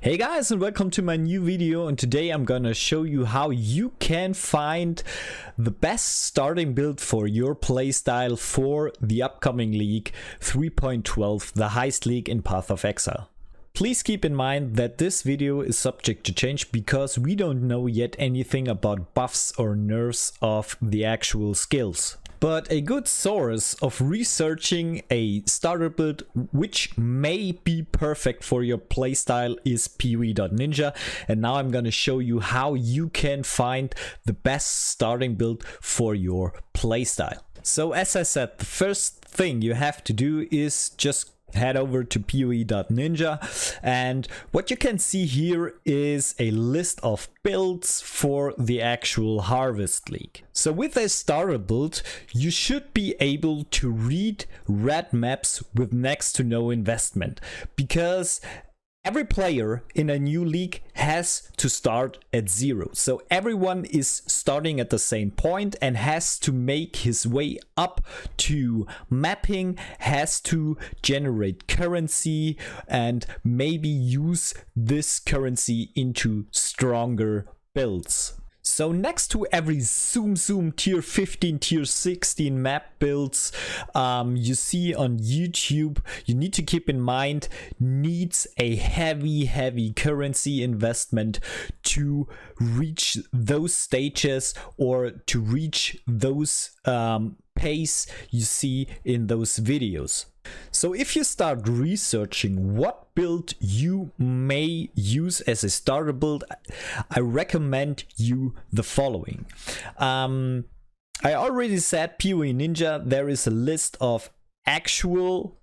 Hey guys, and welcome to my new video, and today I'm gonna show you how you can find the best starting build for your playstyle for the upcoming league 3.12, the Heist League in Path of Exile. Please keep in mind that this video is subject to change because we don't know yet anything about buffs or nerfs of the actual skills. But a good source of researching a starter build which may be perfect for your playstyle is POE.Ninja, and now I'm gonna show you how you can find the best starting build for your playstyle. So as I said, the first thing you have to do is just head over to POE.Ninja, and what you can see here is a list of builds for the actual Harvest League. So with a starter build, you should be able to read red maps with next to no investment, because every player in a new league has to start at zero. So everyone is starting at the same point and has to make his way up to mapping, has to generate currency, and maybe use this currency into stronger builds. So next to every zoom tier 15, tier 16 map builds you see on YouTube, you need to keep in mind needs a heavy currency investment to reach those stages or to reach those pace you see in those videos. So if you start researching what build you may use as a starter build, I recommend you the following. I already said POE Ninja, there is a list of actual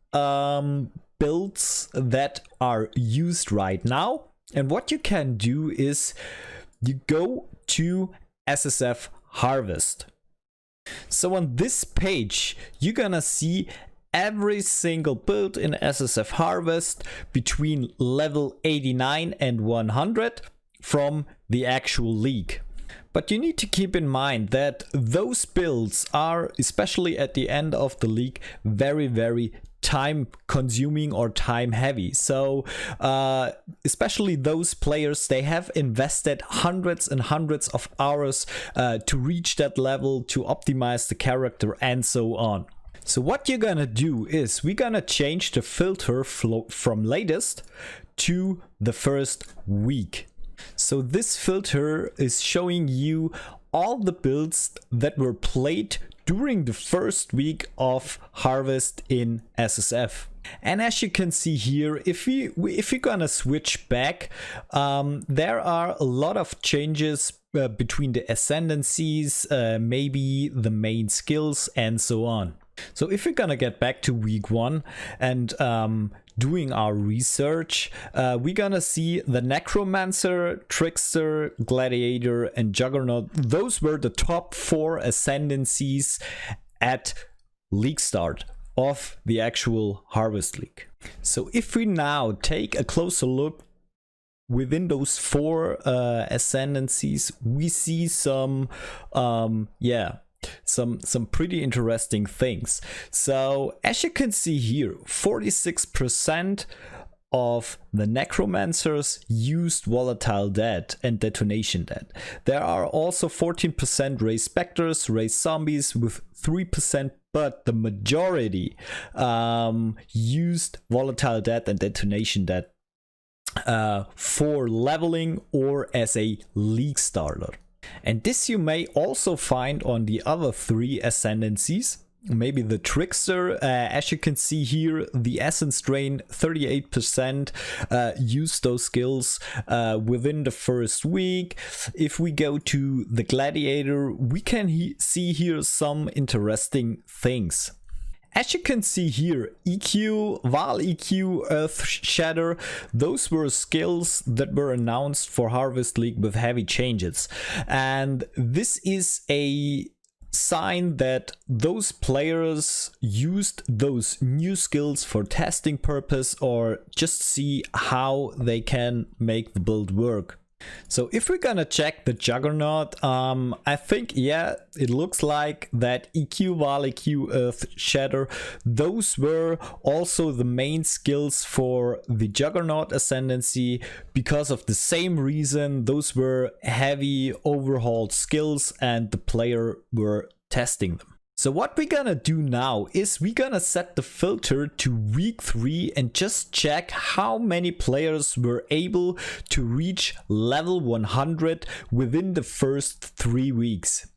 builds that are used right now. And what you can do is you go to SSF Harvest. So on this page, you're gonna see every single build in SSF Harvest between level 89 and 100 from the actual league. But you need to keep in mind that those builds are, especially at the end of the league, very time consuming or time heavy. So especially those players, they have invested hundreds and hundreds of hours to reach that level, to optimize the character and so on. So what you're gonna do is we're gonna change the filter from latest to the first week. So this filter is showing you all the builds that were played during the first week of Harvest in SSF. And as you can see here, if you're gonna switch back, there are a lot of changes between the ascendancies, maybe the main skills and so on. So if we're gonna get back to week 1 and doing our research, we're gonna see the Necromancer, Trickster, Gladiator and Juggernaut. Those were the top 4 ascendancies at league start of the actual Harvest League. So if we now take a closer look within those 4 ascendancies, we see some some pretty interesting things. So as you can see here, 46% of the Necromancers used Volatile Dead and Detonation Dead. There are also 14% Raised Specters, Raised Zombies with 3%, but the majority used Volatile Dead and Detonation Dead for leveling or as a league starter. And this you may also find on the other 3 ascendancies. Maybe the Trickster, as you can see here, the Essence Drain, 38% use those skills within the first week. If we go to the Gladiator, we can see here some interesting things. As you can see here, EQ, Val EQ, Earth Shatter, those were skills that were announced for Harvest League with heavy changes. And this is a sign that those players used those new skills for testing purpose or just see how they can make the build work. So if we're gonna check the Juggernaut, I think, yeah, it looks like that EQ, Val, EQ, Earth, Shatter, those were also the main skills for the Juggernaut Ascendancy. Because of the same reason, those were heavy overhauled skills and the player were testing them. So what we're gonna do now is we're gonna set the filter to week 3 and just check how many players were able to reach level 100 within the first 3 weeks.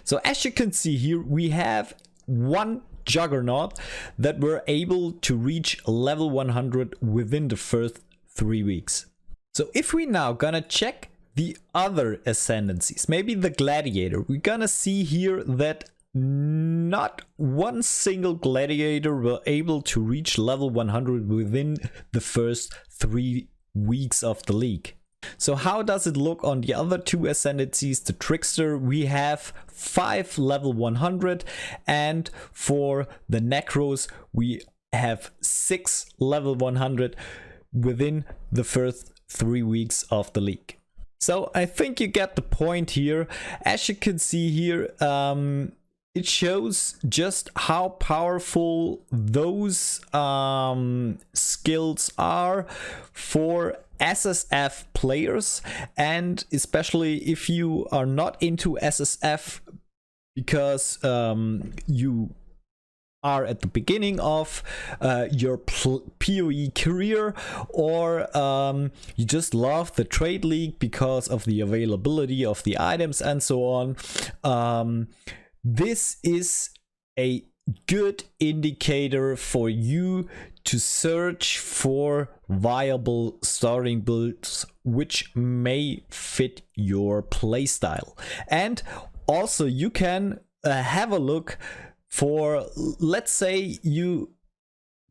So as you can see here, we have one Juggernaut that were able to reach level 100 within the first 3 weeks. So if we now gonna check the other ascendancies, maybe the Gladiator, we're gonna see here that not one single Gladiator were able to reach level 100 within the first 3 weeks of the league. So how does it look on the other two ascendancies? The Trickster, we have 5 level 100, and for the Necros we have 6 level 100 within the first 3 weeks of the league. So I think you get the point here. As you can see here, it shows just how powerful those skills are for SSF players, and especially if you are not into SSF because you are at the beginning of your POE career, or you just love the trade league because of the availability of the items and so on. This is a good indicator for you to search for viable starting builds which may fit your playstyle. And also you can have a look for, let's say you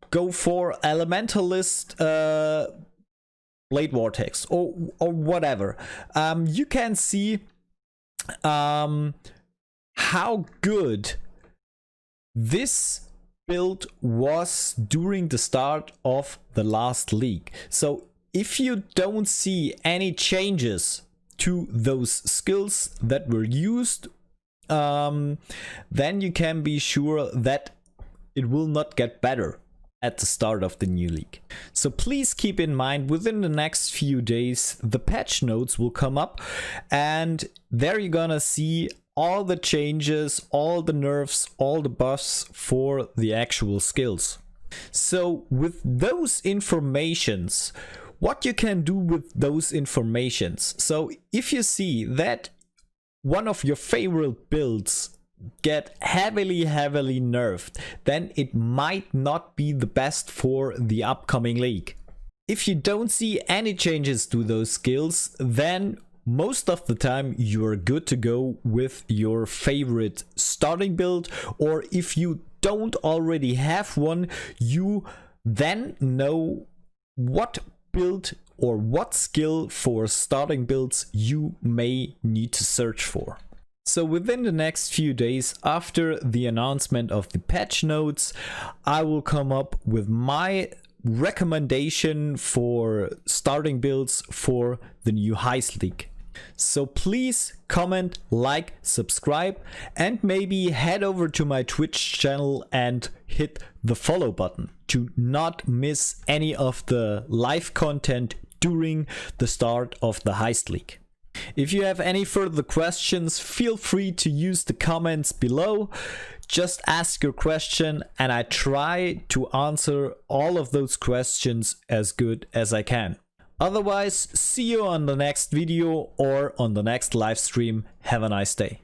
go for Elementalist Blade Vortex or whatever. You can see how good this build was during the start of the last league. So if you don't see any changes to those skills that were used, then you can be sure that it will not get better at the start of the new league. So please keep in mind, within the next few days the patch notes will come up, and there you're gonna see all the changes, all the nerfs, all the buffs for the actual skills. So with those informations, what you can do with those informations, so if you see that one of your favorite builds get heavily nerfed, then it might not be the best for the upcoming league. If you don't see any changes to those skills, then most of the time you're good to go with your favorite starting build, or if you don't already have one, you then know what build or what skill for starting builds you may need to search for. So within the next few days after the announcement of the patch notes, I will come up with my recommendation for starting builds for the new Heist League. So please comment, like, subscribe, and maybe head over to my Twitch channel and hit the follow button to not miss any of the live content during the start of the Heist League. If you have any further questions, feel free to use the comments below. Just ask your question and I try to answer all of those questions as good as I can. Otherwise, see you on the next video or on the next live stream. Have a nice day.